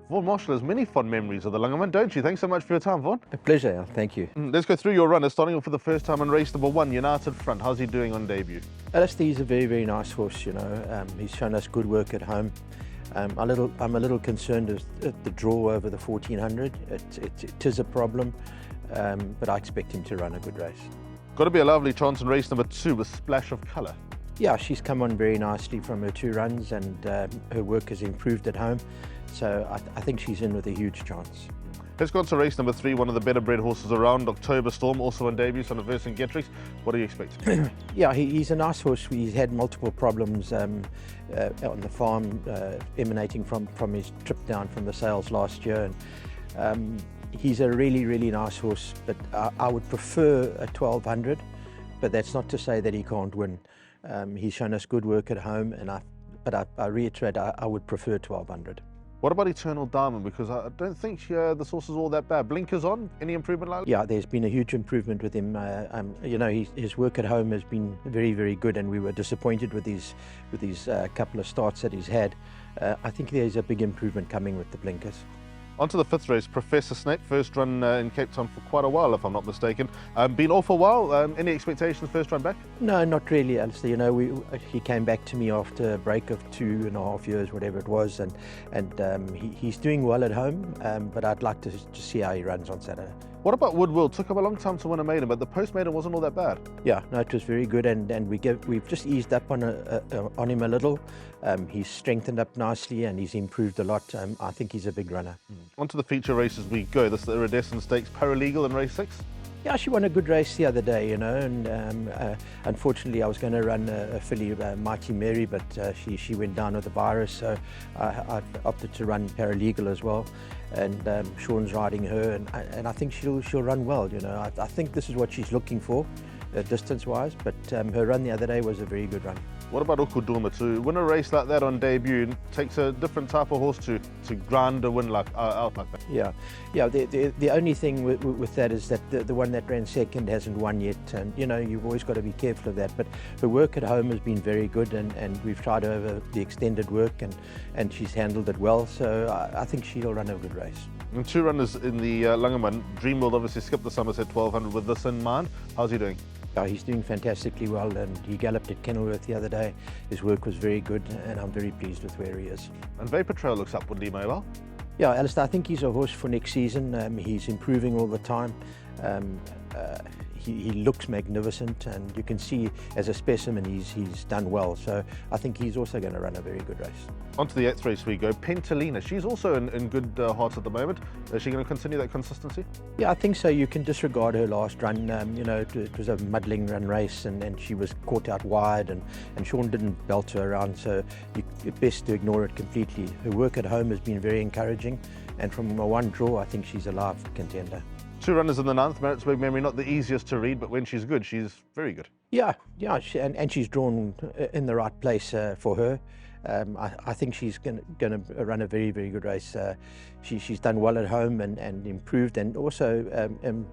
Vaughan Marshall has many fond memories of the Lungaman, don't you? Thanks so much for your time, Vaughan. A pleasure, thank you. Let's go through your runner, starting off for the first time on race number 1, United Front. How's he doing on debut? Alistair is a very, very nice horse, you know. He's shown us good work at home. I'm a little concerned at the draw over the 1400. It is a problem, but I expect him to run a good race. Got to be a lovely chance in race number 2 with Splash of Colour. Yeah, she's come on very nicely from her 2 runs, and her work has improved at home. So I think she's in with a huge chance. Let's go on to race number 3, one of the better bred horses around, October Storm, also on debut, son of Verson Getrix. What do you expect? Yeah, he's a nice horse. He's had multiple problems on the farm, emanating from his trip down from the sales last year. And he's a really, really nice horse, but I would prefer a 1200, but that's not to say that he can't win. He's shown us good work at home, but I reiterate, I would prefer 1200. What about Eternal Diamond? Because I don't think this horse is all that bad. Blinkers on? Any improvement like that? Yeah, there's been a huge improvement with him. You know, his work at home has been very, very good, and we were disappointed with these couple of starts that he's had. I think there's a big improvement coming with the blinkers. On to the 5th race, Professor Snape, first run in Cape Town for quite a while, if I'm not mistaken. Been off a while. Any expectations first run back? No, not really, Alistair. You know, he came back to me after a break of 2.5 years, whatever it was, and he's doing well at home. But I'd like to see how he runs on Saturday. What about Woodwill? Took him a long time to win a maiden, but the post maiden wasn't all that bad. Yeah, no, it was very good, and we've just eased up on him a little. He's strengthened up nicely, and he's improved a lot. I think he's a big runner. On to the feature races we go. This is the Iridescent Stakes, Paralegal in race 6. Yeah, she won a good race the other day, you know, and unfortunately I was going to run a filly, Mighty Mary, but she went down with the virus, so I opted to run Paralegal as well, and Sean's riding her, and I think she'll run well, you know. I think this is what she's looking for, distance-wise, but her run the other day was a very good run. What about Okuduma? To win a race like that on debut takes a different type of horse to grind a win out like that. Yeah. The only thing with that is that the one that ran second hasn't won yet, and you know, you've always got to be careful of that. But her work at home has been very good, and we've tried over the extended work, and she's handled it well. So I think she'll run a good race. And 2 runners in the Lungaman. Dreamworld obviously skipped the Somerset 1200 with this in mind. How's he doing? Yeah, he's doing fantastically well, and he galloped at Kenilworth the other day. His work was very good, and I'm very pleased with where he is. And Vapor Trail looks upwardly mobile. Yeah, Alistair, I think he's a horse for next season. He's improving all the time. He looks magnificent, and you can see as a specimen he's done well. So I think he's also going to run a very good race. On to the 8th race we go. Pentalina, she's also in good hearts at the moment. Is she going to continue that consistency? Yeah, I think so. You can disregard her last run. You know, it was a muddling run race, and she was caught out wide, and Sean didn't belt her around, so it's best to ignore it completely. Her work at home has been very encouraging, and from a 1 draw, I think she's a live contender. 2 runners in the 9th, Maritzburg Memory, not the easiest to read, but when she's good, she's very good. Yeah, and she's drawn in the right place for her. I think she's going to run a very, very good race. She's done well at home and improved, and also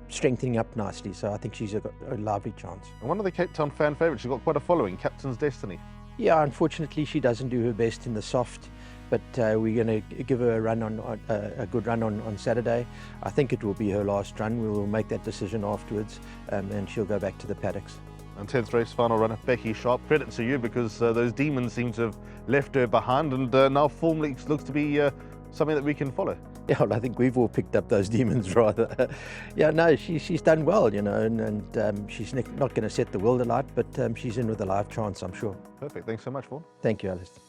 strengthening up nicely, so I think she's a lively chance. And one of the Cape Town fan favourites, she's got quite a following, Captain's Destiny. Yeah, unfortunately she doesn't do her best in the soft, but we're going to give her a good run on Saturday. I think it will be her last run. We will make that decision afterwards, and she'll go back to the paddocks. And 10th race, final runner, Becky Sharp. Credit to you, because those demons seem to have left her behind, and now form looks to be something that we can follow. Yeah, well, I think we've all picked up those demons rather. Yeah, no, she's done well, you know, and she's not going to set the world alight, but she's in with a live chance, I'm sure. Perfect. Thanks so much, Vaughan. Thank you, Alistair.